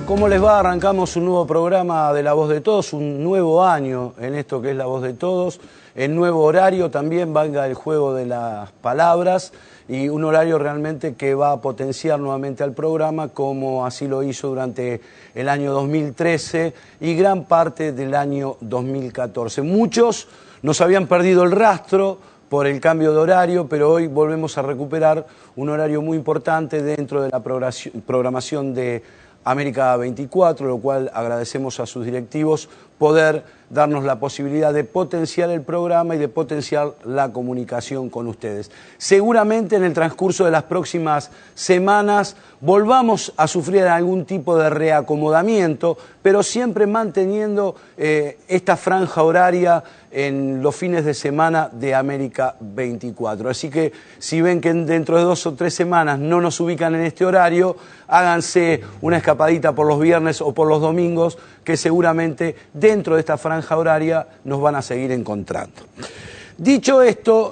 ¿Cómo les va? Arrancamos un nuevo programa de La Voz de Todos, un nuevo año en esto que es La Voz de Todos, el nuevo horario también, valga el juego de las palabras, y un horario realmente que va a potenciar nuevamente al programa como así lo hizo durante el año 2013 y gran parte del año 2014. Muchos nos habían perdido el rastro por el cambio de horario, pero hoy volvemos a recuperar un horario muy importante dentro de la programación de América 24, lo cual agradecemos a sus directivos poder darnos la posibilidad de potenciar el programa y de potenciar la comunicación con ustedes. Seguramente en el transcurso de las próximas semanas volvamos a sufrir algún tipo de reacomodamiento, pero siempre manteniendo esta franja horaria en los fines de semana de América 24. Así que si ven que dentro de 2 o 3 semanas no nos ubican en este horario, háganse una escapadita por los viernes o por los domingos, que seguramente dentro de esta franja horaria nos van a seguir encontrando. Dicho esto,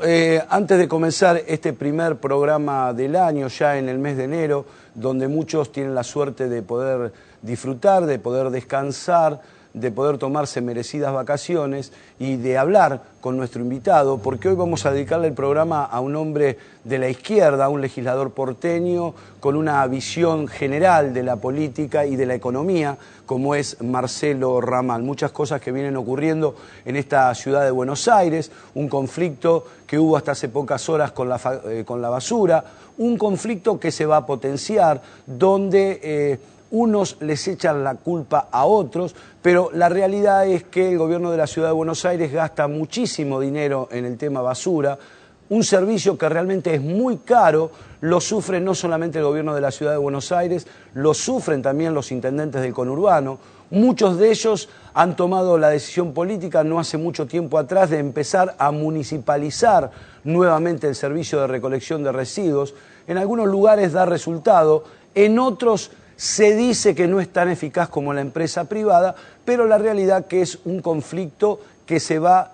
antes de comenzar este primer programa del año, ya en el mes de enero, donde muchos tienen la suerte de poder disfrutar, de poder descansar, de poder tomarse merecidas vacaciones y de hablar con nuestro invitado, porque hoy vamos a dedicarle el programa a un hombre de la izquierda, a un legislador porteño con una visión general de la política y de la economía, como es Marcelo Ramal. Muchas cosas que vienen ocurriendo en esta ciudad de Buenos Aires, un conflicto que hubo hasta hace pocas horas con la basura, un conflicto que se va a potenciar, donde unos les echan la culpa a otros, pero la realidad es que el gobierno de la ciudad de Buenos Aires gasta muchísimo dinero en el tema basura, un servicio que realmente es muy caro, lo sufre no solamente el gobierno de la ciudad de Buenos Aires, lo sufren también los intendentes del conurbano. Muchos de ellos han tomado la decisión política no hace mucho tiempo atrás de empezar a municipalizar nuevamente el servicio de recolección de residuos. En algunos lugares da resultado, en otros se dice que no es tan eficaz como la empresa privada, pero la realidad que es un conflicto que se va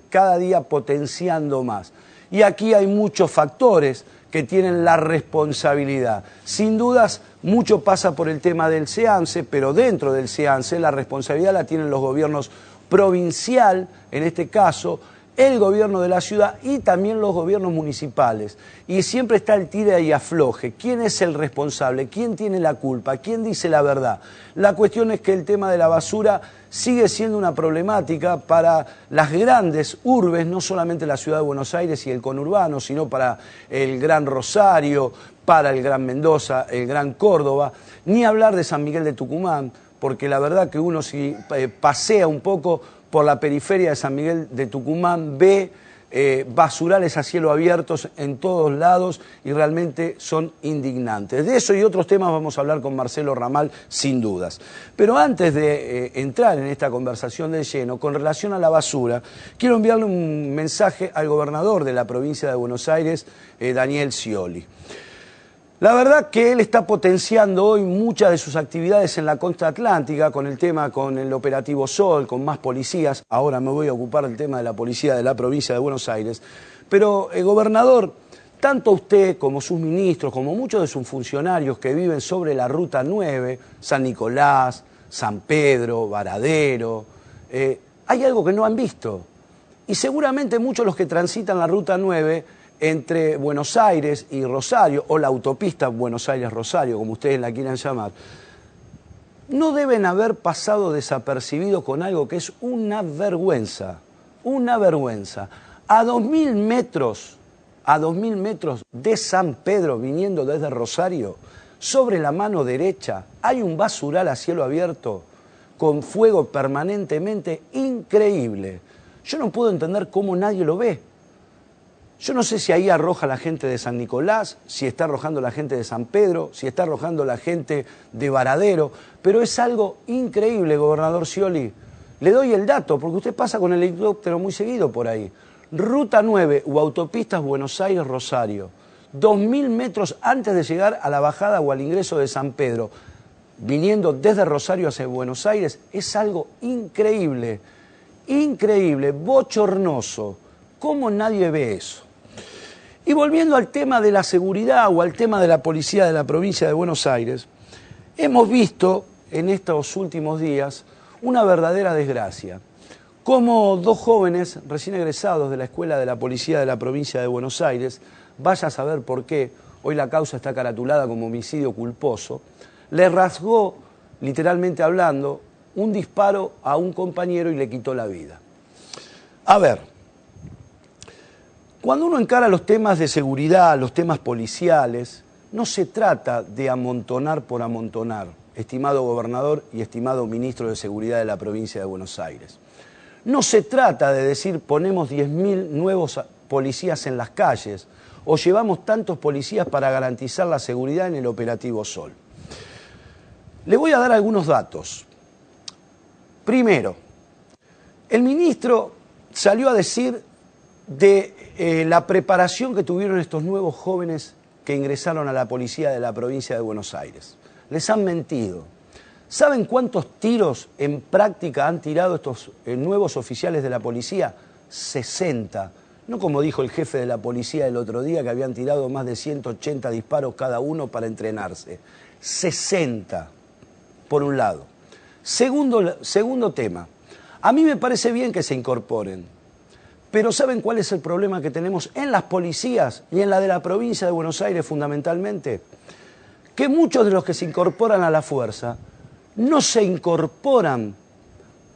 cada día potenciando más. Y aquí hay muchos factores que tienen la responsabilidad. Sin dudas, mucho pasa por el tema del SEANSE, pero dentro del SEANSE la responsabilidad la tienen los gobiernos provincial, en este caso, el gobierno de la ciudad y también los gobiernos municipales. Y siempre está el tira y afloje. ¿Quién es el responsable? ¿Quién tiene la culpa? ¿Quién dice la verdad? La cuestión es que el tema de la basura sigue siendo una problemática para las grandes urbes, no solamente la ciudad de Buenos Aires y el conurbano, sino para el Gran Rosario, para el Gran Mendoza, el Gran Córdoba, ni hablar de San Miguel de Tucumán, porque la verdad que uno si pasea un poco por la periferia de San Miguel de Tucumán, ve basurales a cielo abierto en todos lados y realmente son indignantes. De eso y otros temas vamos a hablar con Marcelo Ramal, sin dudas. Pero antes de entrar en esta conversación de lleno, con relación a la basura, quiero enviarle un mensaje al gobernador de la provincia de Buenos Aires, Daniel Scioli. La verdad que él está potenciando hoy muchas de sus actividades en la costa atlántica con el tema, con el operativo Sol, con más policías. Ahora me voy a ocupar del tema de la policía de la provincia de Buenos Aires. Pero, gobernador, tanto usted como sus ministros, como muchos de sus funcionarios que viven sobre la Ruta 9, San Nicolás, San Pedro, Varadero, hay algo que no han visto. Y seguramente muchos de los que transitan la Ruta 9 entre Buenos Aires y Rosario, o la autopista Buenos Aires-Rosario, como ustedes la quieran llamar, no deben haber pasado desapercibidos con algo que es una vergüenza, una vergüenza. A 2.000 metros de San Pedro, viniendo desde Rosario, sobre la mano derecha, hay un basural a cielo abierto, con fuego permanentemente, increíble. Yo no puedo entender cómo nadie lo ve. Yo no sé si ahí arroja la gente de San Nicolás, si está arrojando la gente de San Pedro, si está arrojando la gente de Varadero, pero es algo increíble, gobernador Scioli. Le doy el dato, porque usted pasa con el helicóptero muy seguido por ahí. Ruta 9 o autopistas Buenos Aires-Rosario, 2.000 metros antes de llegar a la bajada o al ingreso de San Pedro, viniendo desde Rosario hacia Buenos Aires, es algo increíble, increíble, bochornoso. ¿Cómo nadie ve eso? Y volviendo al tema de la seguridad o al tema de la policía de la provincia de Buenos Aires, hemos visto en estos últimos días una verdadera desgracia. Como dos jóvenes recién egresados de la Escuela de la Policía de la Provincia de Buenos Aires, vaya a saber por qué, hoy la causa está caratulada como homicidio culposo, le rasgó, literalmente hablando, un disparo a un compañero y le quitó la vida. A ver, cuando uno encara los temas de seguridad, los temas policiales, no se trata de amontonar por amontonar, estimado gobernador y estimado ministro de Seguridad de la Provincia de Buenos Aires. No se trata de decir ponemos 10.000 nuevos policías en las calles o llevamos tantos policías para garantizar la seguridad en el operativo Sol. Le voy a dar algunos datos. Primero, el ministro salió a decir de la preparación que tuvieron estos nuevos jóvenes que ingresaron a la policía de la provincia de Buenos Aires. Les han mentido. ¿Saben cuántos tiros en práctica han tirado estos nuevos oficiales de la policía? 60. No como dijo el jefe de la policía el otro día, que habían tirado más de 180 disparos cada uno para entrenarse. 60, por un lado. Segundo tema. A mí me parece bien que se incorporen, pero ¿saben cuál es el problema que tenemos en las policías y en la de la provincia de Buenos Aires fundamentalmente? Que muchos de los que se incorporan a la fuerza no se incorporan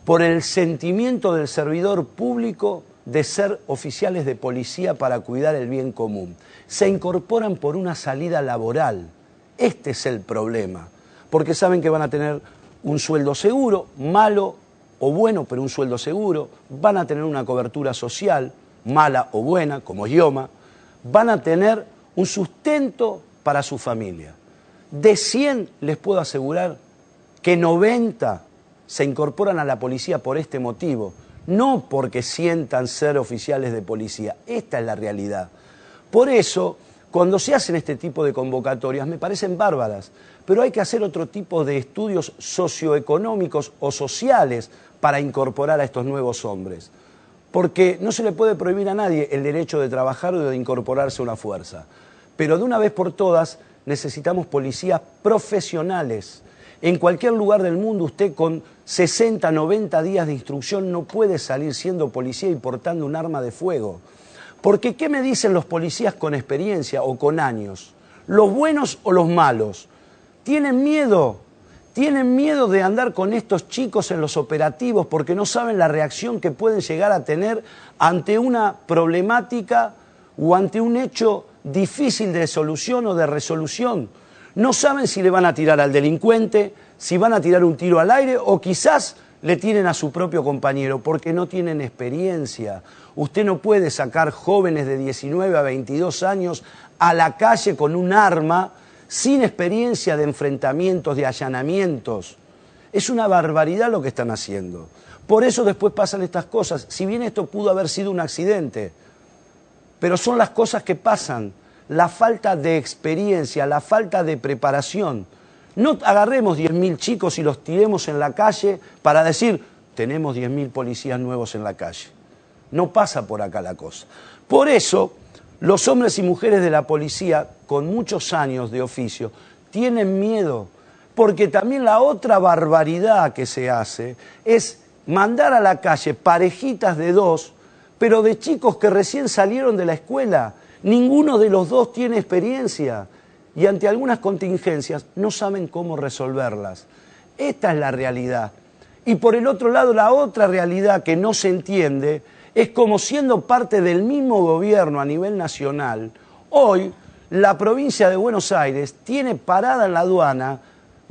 por el sentimiento del servidor público de ser oficiales de policía para cuidar el bien común. Se incorporan por una salida laboral. Este es el problema, porque saben que van a tener un sueldo seguro, malo o bueno, pero un sueldo seguro, van a tener una cobertura social, mala o buena, como IOMA, van a tener un sustento para su familia. De 100 les puedo asegurar que 90 se incorporan a la policía por este motivo, no porque sientan ser oficiales de policía. Esta es la realidad. Por eso, cuando se hacen este tipo de convocatorias, me parecen bárbaras, pero hay que hacer otro tipo de estudios socioeconómicos o sociales para incorporar a estos nuevos hombres. Porque no se le puede prohibir a nadie el derecho de trabajar o de incorporarse a una fuerza. Pero de una vez por todas necesitamos policías profesionales. En cualquier lugar del mundo usted con 60, 90 días de instrucción no puede salir siendo policía y portando un arma de fuego. Porque ¿qué me dicen los policías con experiencia o con años? ¿Los buenos o los malos? Tienen miedo de andar con estos chicos en los operativos porque no saben la reacción que pueden llegar a tener ante una problemática o ante un hecho difícil de solución o de resolución. No saben si le van a tirar al delincuente, si van a tirar un tiro al aire o quizás le tiren a su propio compañero porque no tienen experiencia. Usted no puede sacar jóvenes de 19 a 22 años a la calle con un arma sin experiencia de enfrentamientos, de allanamientos. Es una barbaridad lo que están haciendo. Por eso después pasan estas cosas. Si bien esto pudo haber sido un accidente, pero son las cosas que pasan. La falta de experiencia, la falta de preparación. No agarremos 10.000 chicos y los tiremos en la calle para decir, tenemos 10.000 policías nuevos en la calle. No pasa por acá la cosa. Por eso, los hombres y mujeres de la policía, con muchos años de oficio, tienen miedo. Porque también la otra barbaridad que se hace es mandar a la calle parejitas de dos, pero de chicos que recién salieron de la escuela. Ninguno de los dos tiene experiencia y ante algunas contingencias no saben cómo resolverlas. Esta es la realidad. Y por el otro lado, la otra realidad que no se entiende es como siendo parte del mismo gobierno a nivel nacional, hoy la provincia de Buenos Aires tiene parada en la aduana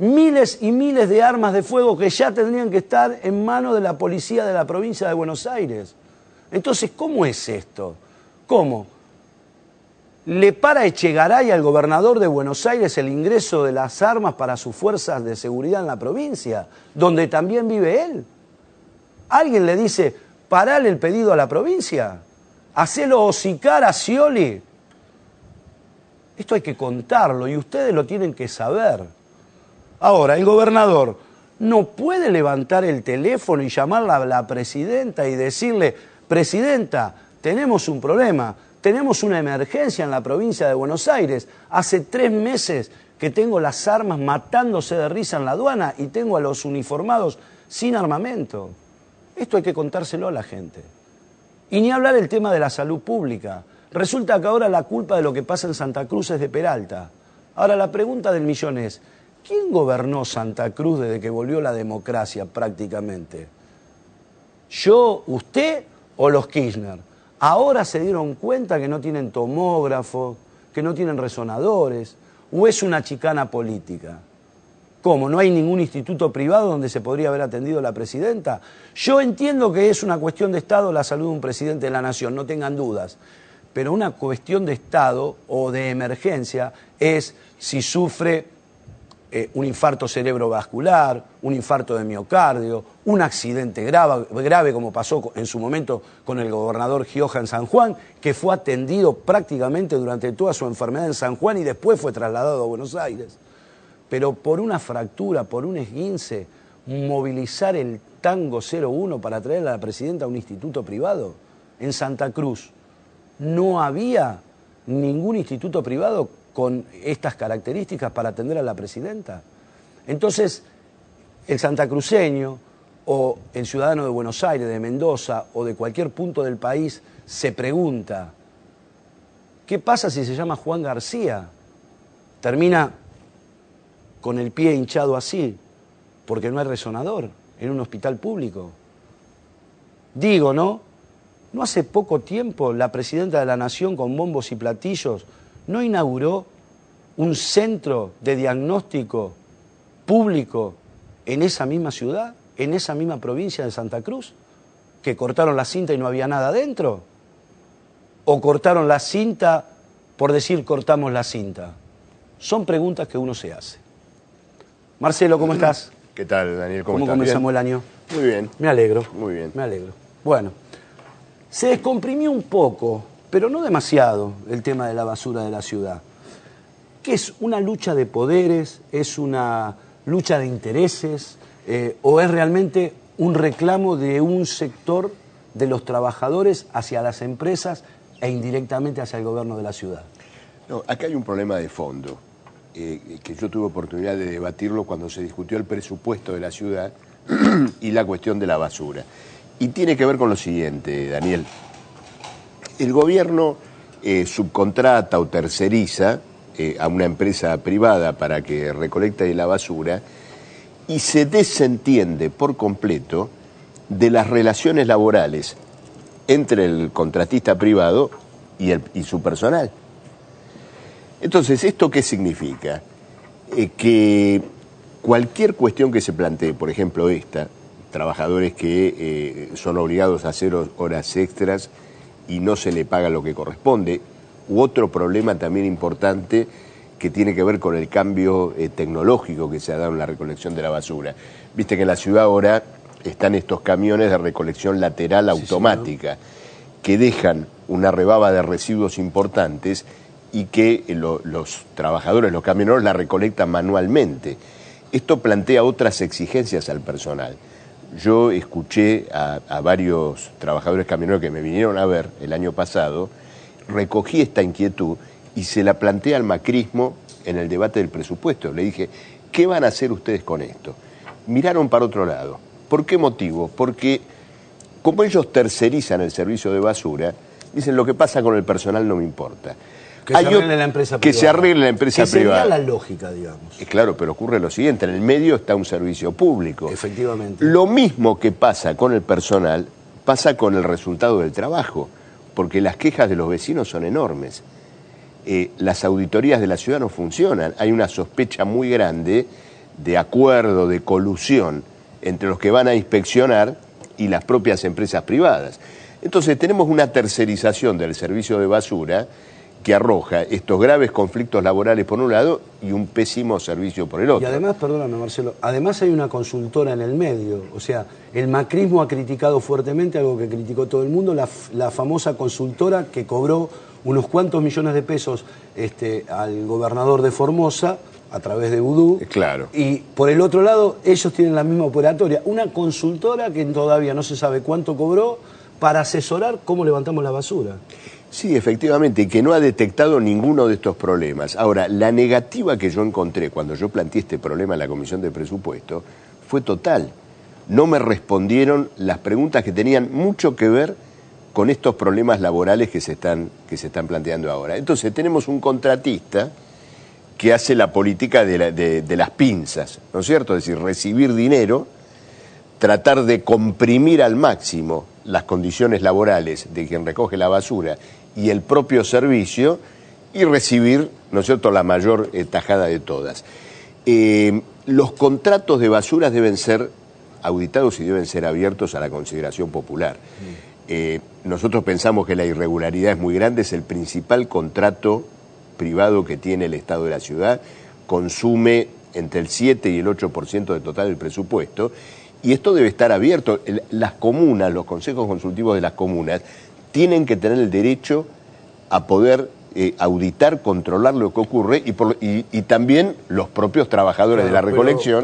miles y miles de armas de fuego que ya tendrían que estar en manos de la policía de la provincia de Buenos Aires. Entonces, ¿cómo es esto? ¿Cómo? ¿Le para Echegaray al gobernador de Buenos Aires el ingreso de las armas para sus fuerzas de seguridad en la provincia, donde también vive él? ¿Alguien le dice, parale el pedido a la provincia? ¿Hacelo hocicar a Scioli? Esto hay que contarlo y ustedes lo tienen que saber. Ahora, el gobernador no puede levantar el teléfono y llamarla a la presidenta y decirle, presidenta, tenemos un problema. Tenemos una emergencia en la provincia de Buenos Aires. Hace 3 meses que tengo las armas matándose de risa en la aduana y tengo a los uniformados sin armamento. Esto hay que contárselo a la gente. Y ni hablar el tema de la salud pública. Resulta que ahora la culpa de lo que pasa en Santa Cruz es de Peralta. Ahora la pregunta del millón es, ¿quién gobernó Santa Cruz desde que volvió la democracia prácticamente? ¿Yo, usted o los Kirchner? Ahora se dieron cuenta que no tienen tomógrafo, que no tienen resonadores, o es una chicana política. ¿Cómo? ¿No hay ningún instituto privado donde se podría haber atendido la presidenta? Yo entiendo que es una cuestión de Estado la salud de un presidente de la nación, no tengan dudas. Pero una cuestión de Estado o de emergencia es si sufre un infarto cerebrovascular, un infarto de miocardio, un accidente grave como pasó en su momento con el gobernador Gioja en San Juan, que fue atendido prácticamente durante toda su enfermedad en San Juan y después fue trasladado a Buenos Aires. Pero por una fractura, por un esguince, movilizar el Tango 01 para traer a la presidenta a un instituto privado. En Santa Cruz no había ningún instituto privado con estas características para atender a la presidenta. Entonces, el santacruceño o el ciudadano de Buenos Aires, de Mendoza o de cualquier punto del país se pregunta, ¿qué pasa si se llama Juan García? Termina con el pie hinchado así, porque no hay resonador en un hospital público. Digo, ¿no? ¿No hace poco tiempo la presidenta de la Nación, con bombos y platillos, no inauguró un centro de diagnóstico público en esa misma ciudad, en esa misma provincia de Santa Cruz? ¿Que cortaron la cinta y no había nada dentro? ¿O cortaron la cinta por decir cortamos la cinta? Son preguntas que uno se hace. Marcelo, ¿cómo estás? ¿Qué tal, Daniel? ¿Cómo comenzamos el año? Muy bien. Me alegro. Muy bien. Me alegro. Bueno, se descomprimió un poco, pero no demasiado, el tema de la basura de la ciudad. ¿Qué es una lucha de poderes? ¿Es una lucha de intereses? ¿O es realmente un reclamo de un sector de los trabajadores hacia las empresas e indirectamente hacia el gobierno de la ciudad? No, acá hay un problema de fondo. Que yo tuve oportunidad de debatirlo cuando se discutió el presupuesto de la ciudad y la cuestión de la basura. Y tiene que ver con lo siguiente, Daniel. El gobierno subcontrata o terceriza a una empresa privada para que recolecte la basura y se desentiende por completo de las relaciones laborales entre el contratista privado y su personal. Entonces, ¿esto qué significa? Que cualquier cuestión que se plantee, por ejemplo esta, trabajadores que son obligados a hacer horas extras y no se le paga lo que corresponde, u otro problema también importante que tiene que ver con el cambio tecnológico que se ha dado en la recolección de la basura. Viste que en la ciudad ahora están estos camiones de recolección lateral automática, que dejan una rebaba de residuos importantes y que los trabajadores, los camioneros, la recolectan manualmente. Esto plantea otras exigencias al personal. Yo escuché a varios trabajadores camioneros que me vinieron a ver el año pasado, recogí esta inquietud y se la planteé al macrismo en el debate del presupuesto. Le dije, ¿qué van a hacer ustedes con esto? Miraron para otro lado. ¿Por qué motivo? Porque como ellos tercerizan el servicio de basura, dicen, lo que pasa con el personal no me importa. Que se arregle la empresa privada. Que se arregle la empresa privada. Sería la lógica, digamos. Claro, pero ocurre lo siguiente, en el medio está un servicio público. Efectivamente. Lo mismo que pasa con el personal, pasa con el resultado del trabajo, porque las quejas de los vecinos son enormes. Las auditorías de la ciudad no funcionan, hay una sospecha muy grande de acuerdo, de colusión entre los que van a inspeccionar y las propias empresas privadas. Entonces tenemos una tercerización del servicio de basura que arroja estos graves conflictos laborales por un lado y un pésimo servicio por el otro. Y además, perdóname Marcelo, además hay una consultora en el medio, o sea, el macrismo ha criticado fuertemente algo que criticó todo el mundo, la famosa consultora que cobró unos cuantos millones de pesos al gobernador de Formosa a través de Vudú. Claro. Y por el otro lado, ellos tienen la misma operatoria, una consultora que todavía no se sabe cuánto cobró para asesorar cómo levantamos la basura. Sí, efectivamente, y que no ha detectado ninguno de estos problemas. Ahora, la negativa que yo encontré cuando yo planteé este problema en la Comisión de Presupuesto fue total. No me respondieron las preguntas que tenían mucho que ver con estos problemas laborales que se están planteando ahora. Entonces, tenemos un contratista que hace la política de las pinzas, ¿no es cierto? Es decir, recibir dinero, tratar de comprimir al máximo las condiciones laborales de quien recoge la basura y el propio servicio y recibir, ¿no es cierto?, la mayor tajada de todas. Los contratos de basuras deben ser auditados y deben ser abiertos a la consideración popular. Nosotros pensamos que la irregularidad es muy grande, es el principal contrato privado que tiene el Estado de la ciudad, consume entre el 7 y el 8% del total del presupuesto, y esto debe estar abierto. Las comunas, los consejos consultivos de las comunas, tienen que tener el derecho a poder auditar, controlar lo que ocurre y también los propios trabajadores de la recolección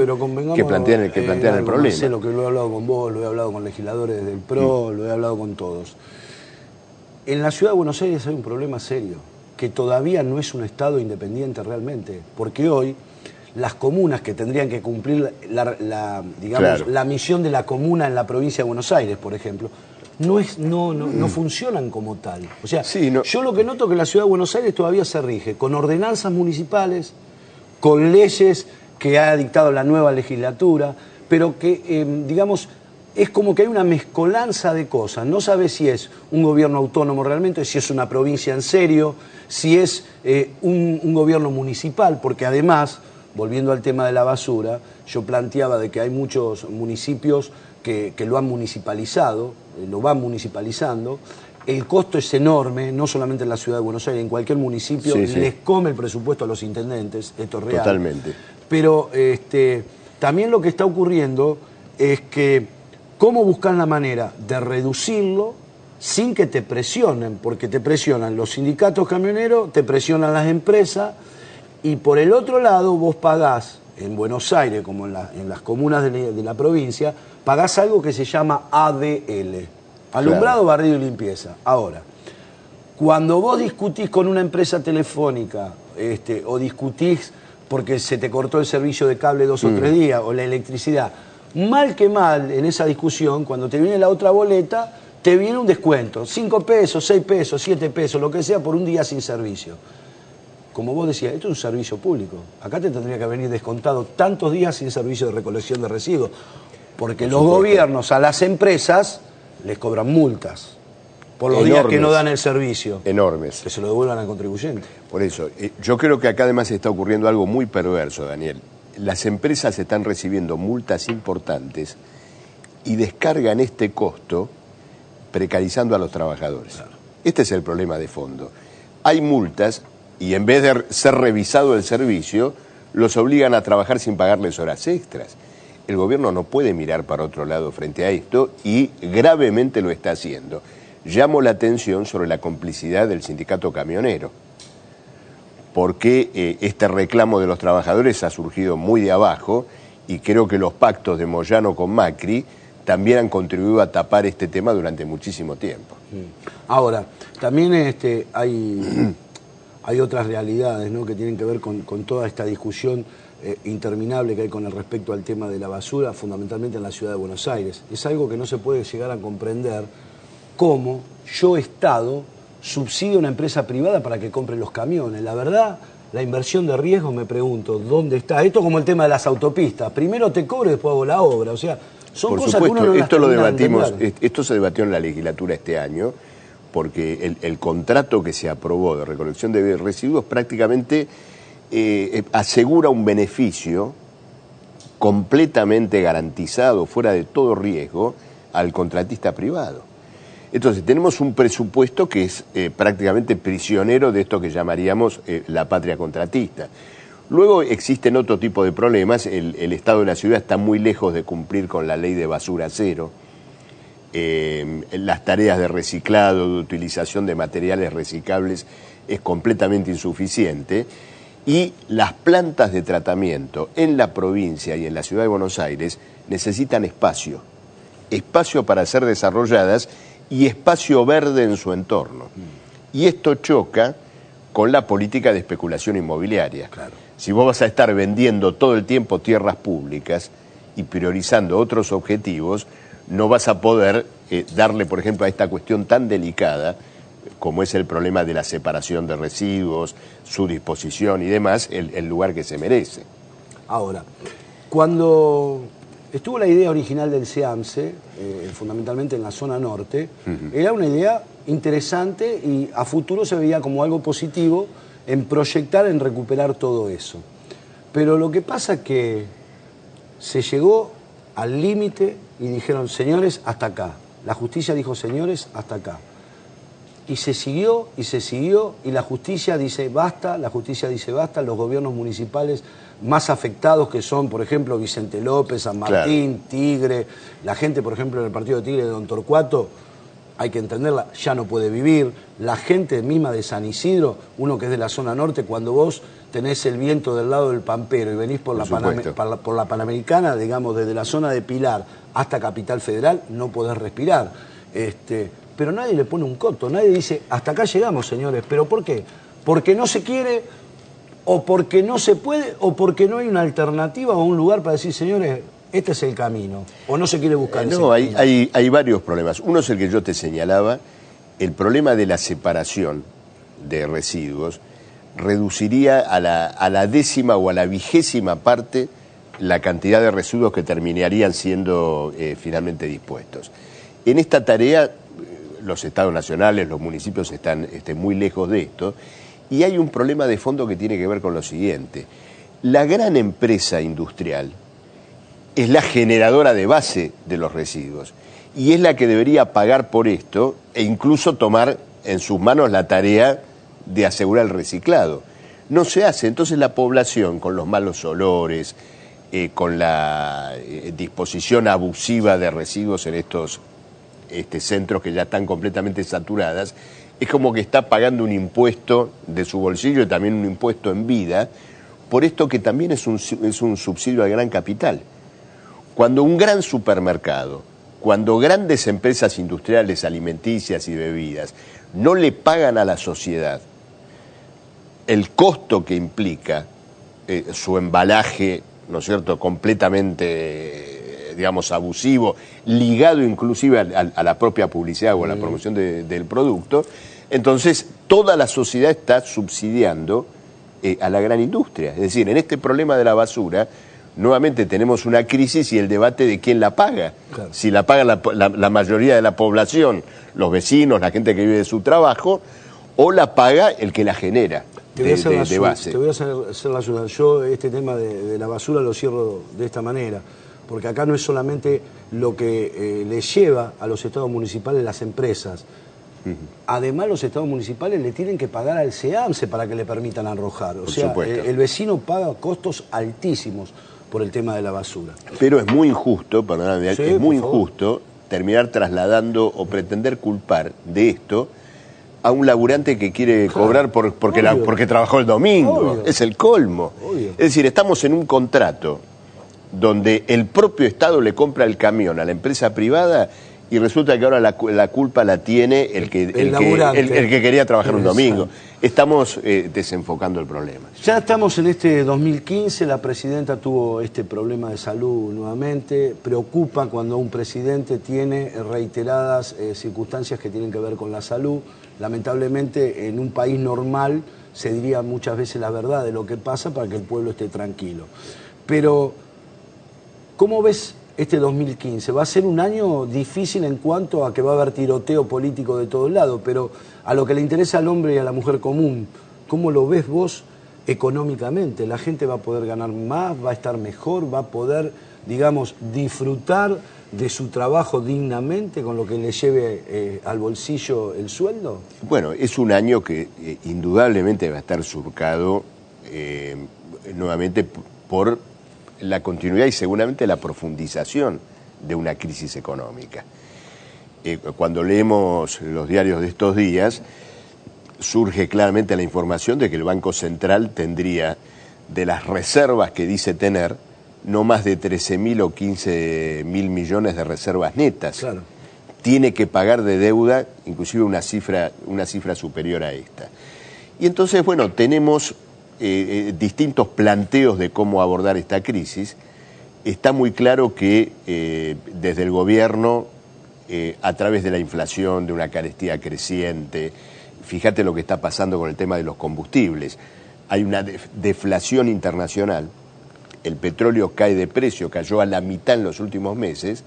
que plantean el problema. Marcelo, que lo he hablado con vos, lo he hablado con legisladores del PRO, lo he hablado con todos. En la Ciudad de Buenos Aires hay un problema serio, que todavía no es un Estado independiente realmente, porque hoy las comunas que tendrían que cumplir la misión de la comuna en la provincia de Buenos Aires, por ejemplo, no funcionan como tal. O sea, yo lo que noto es que la Ciudad de Buenos Aires todavía se rige con ordenanzas municipales, con leyes que ha dictado la nueva legislatura, pero que, digamos, es como que hay una mezcolanza de cosas. No sabes si es un gobierno autónomo realmente, si es una provincia en serio, si es un gobierno municipal, porque además, volviendo al tema de la basura, yo planteaba de que hay muchos municipios que lo han municipalizado, lo van municipalizando. El costo es enorme, no solamente en la Ciudad de Buenos Aires, en cualquier municipio les come el presupuesto a los intendentes, esto es real. Totalmente. Pero también lo que está ocurriendo es que cómo buscar la manera de reducirlo sin que te presionen, porque te presionan los sindicatos camioneros, te presionan las empresas, y por el otro lado vos pagás, en Buenos Aires como en las comunas de la provincia, pagás algo que se llama ADL, alumbrado, barrido y limpieza. Ahora, cuando vos discutís con una empresa telefónica o discutís porque se te cortó el servicio de cable 2 o 3 días o la electricidad, mal que mal en esa discusión, cuando te viene la otra boleta, te viene un descuento, 5 pesos, 6 pesos, 7 pesos, lo que sea, por un día sin servicio. Como vos decías, esto es un servicio público. Acá te tendría que venir descontado tantos días sin servicio de recolección de residuos, porque los gobiernos a las empresas les cobran multas por los días que no dan el servicio. Enormes. Que se lo devuelvan al contribuyente. Por eso, yo creo que acá además está ocurriendo algo muy perverso, Daniel. Las empresas están recibiendo multas importantes y descargan este costo precarizando a los trabajadores. Claro. Este es el problema de fondo. Hay multas y en vez de ser revisado el servicio, los obligan a trabajar sin pagarles horas extras. El gobierno no puede mirar para otro lado frente a esto y gravemente lo está haciendo. Llamo la atención sobre la complicidad del sindicato camionero, porque este reclamo de los trabajadores ha surgido muy de abajo y creo que los pactos de Moyano con Macri también han contribuido a tapar este tema durante muchísimo tiempo. Ahora, también hay otras realidades, ¿no?, que tienen que ver con toda esta discusión interminable que hay con respecto al tema de la basura, fundamentalmente en la Ciudad de Buenos Aires. Es algo que no se puede llegar a comprender cómo yo, Estado, subsidio a una empresa privada para que compre los camiones. La verdad, la inversión de riesgo, me pregunto, ¿dónde está? Esto como el tema de las autopistas. Primero te cobro y después hago la obra. O sea, son por cosas supuesto, que uno no esto lo debatimos, entender. Esto se debatió en la legislatura este año, porque el contrato que se aprobó de recolección de residuos prácticamente asegura un beneficio completamente garantizado, fuera de todo riesgo, al contratista privado. Entonces, tenemos un presupuesto que es prácticamente prisionero de esto que llamaríamos la patria contratista. Luego existen otro tipo de problemas. El Estado de la ciudad está muy lejos de cumplir con la ley de basura cero. Las tareas de reciclado, de utilización de materiales reciclables es completamente insuficiente. Y las plantas de tratamiento en la provincia y en la Ciudad de Buenos Aires necesitan espacio para ser desarrolladas y espacio verde en su entorno. Y esto choca con la política de especulación inmobiliaria. Claro. Si vos vas a estar vendiendo todo el tiempo tierras públicas y priorizando otros objetivos, no vas a poder darle, por ejemplo, a esta cuestión tan delicada como es el problema de la separación de residuos, su disposición y demás, el lugar que se merece. Ahora, cuando estuvo la idea original del SEAMSE, fundamentalmente en la zona norte, era una idea interesante y a futuro se veía como algo positivo en proyectar, en recuperar todo eso. Pero lo que pasa es que se llegó al límite y dijeron, señores, hasta acá. La justicia dijo, señores, hasta acá. Y se siguió, y la justicia dice basta, los gobiernos municipales más afectados que son, por ejemplo, Vicente López, San Martín, claro, Tigre, la gente, por ejemplo, en el partido de Tigre de Don Torcuato, hay que entenderla, ya no puede vivir. La gente misma de San Isidro, uno que es de la zona norte, cuando vos tenés el viento del lado del Pampero y venís por la Panamericana, digamos, desde la zona de Pilar hasta Capital Federal, no podés respirar. Pero nadie le pone un coto, nadie dice, hasta acá llegamos, señores. ¿Pero por qué? Porque no se quiere, o porque no se puede, o porque no hay una alternativa o un lugar para decir, señores, este es el camino, o no se quiere buscar No, hay varios problemas. Uno es el que yo te señalaba, el problema de la separación de residuos reduciría a la décima o a la 20ª parte la cantidad de residuos que terminarían siendo finalmente dispuestos. En esta tarea, los estados nacionales, los municipios están muy lejos de esto, y hay un problema de fondo que tiene que ver con lo siguiente. La gran empresa industrial es la generadora de base de los residuos y es la que debería pagar por esto e incluso tomar en sus manos la tarea de asegurar el reciclado. No se hace, entonces la población con los malos olores, con la disposición abusiva de residuos en estos centros que ya están completamente saturadas, es como que está pagando un impuesto de su bolsillo y también un impuesto en vida, por esto que también es un subsidio al gran capital. Cuando un gran supermercado, cuando grandes empresas industriales alimenticias y bebidas no le pagan a la sociedad el costo que implica su embalaje, ¿no es cierto?, completamente, digamos, abusivo, ligado inclusive a la propia publicidad o a la promoción del producto, entonces toda la sociedad está subsidiando a la gran industria. Es decir, en este problema de la basura, nuevamente tenemos una crisis y el debate de quién la paga. Claro. Si la paga la mayoría de la población, los vecinos, la gente que vive de su trabajo, o la paga el que la genera de base. Te voy a hacer la ayuda. Yo este tema de la basura lo cierro de esta manera, porque acá no es solamente lo que le lleva a los estados municipales las empresas. Además, los estados municipales le tienen que pagar al SEAMSE para que le permitan arrojar. O sea, el vecino paga costos altísimos por el tema de la basura. Pero es muy injusto, perdóname, sí, es muy injusto terminar trasladando o pretender culpar de esto a un laburante que quiere cobrar porque trabajó el domingo. Obvio. Es el colmo. Obvio. Es decir, estamos en un contrato donde el propio Estado le compra el camión a la empresa privada y resulta que ahora la culpa la tiene el que quería trabajar un domingo. Estamos desenfocando el problema. Ya estamos en este 2015, la presidenta tuvo este problema de salud nuevamente. Preocupa cuando un presidente tiene reiteradas circunstancias que tienen que ver con la salud. Lamentablemente, en un país normal se diría muchas veces la verdad de lo que pasa para que el pueblo esté tranquilo. Pero, ¿cómo ves este 2015? Va a ser un año difícil en cuanto a que va a haber tiroteo político de todos lados, pero a lo que le interesa al hombre y a la mujer común, ¿cómo lo ves vos económicamente? ¿La gente va a poder ganar más, va a estar mejor, va a poder, digamos, disfrutar de su trabajo dignamente con lo que le lleve al bolsillo el sueldo? Bueno, es un año que indudablemente va a estar surcado nuevamente por la continuidad y seguramente la profundización de una crisis económica. Cuando leemos los diarios de estos días, surge claramente la información de que el Banco Central tendría, de las reservas que dice tener, no más de 13.000 o 15.000 millones de reservas netas. Claro. tiene que pagar de deuda inclusive una cifra superior a esta. Y entonces, bueno, tenemos distintos planteos de cómo abordar esta crisis. Está muy claro que desde el gobierno, a través de la inflación, de una carestía creciente, fíjate lo que está pasando con el tema de los combustibles, hay una deflación internacional, el petróleo cae de precio, cayó a la mitad en los últimos meses.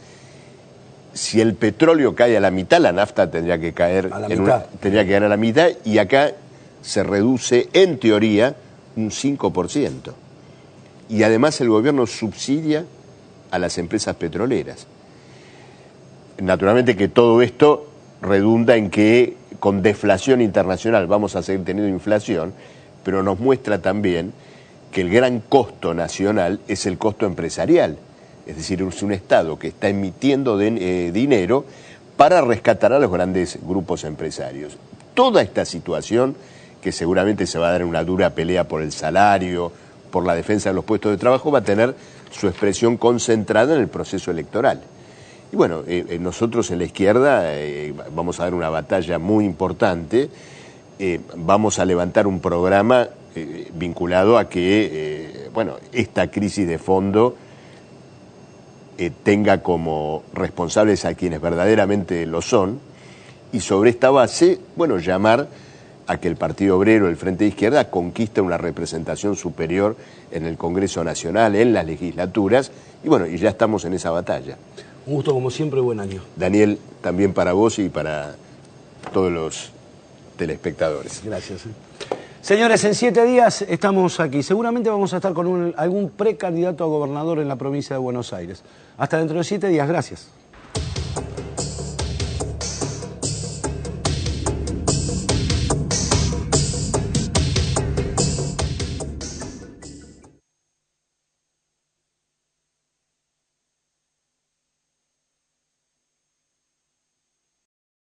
Si el petróleo cae a la mitad, la nafta tendría que caer a la mitad, y acá se reduce, en teoría, un 5%. Y además el gobierno subsidia a las empresas petroleras. Naturalmente que todo esto redunda en que con deflación internacional vamos a seguir teniendo inflación, pero nos muestra también que el gran costo nacional es el costo empresarial. Es decir, es un Estado que está emitiendo dinero para rescatar a los grandes grupos empresarios. Toda esta situación, que seguramente se va a dar en una dura pelea por el salario, por la defensa de los puestos de trabajo, va a tener su expresión concentrada en el proceso electoral. Y bueno, nosotros en la izquierda vamos a dar una batalla muy importante, vamos a levantar un programa vinculado a que, bueno, esta crisis de fondo tenga como responsables a quienes verdaderamente lo son, y sobre esta base, bueno, llamar a que el Partido Obrero, el Frente de Izquierda, conquiste una representación superior en el Congreso Nacional, en las legislaturas, y bueno, y ya estamos en esa batalla. Un gusto como siempre, buen año. Daniel, también para vos y para todos los telespectadores. Gracias. Señores, en 7 días estamos aquí. Seguramente vamos a estar con algún precandidato a gobernador en la provincia de Buenos Aires. Hasta dentro de 7 días. Gracias.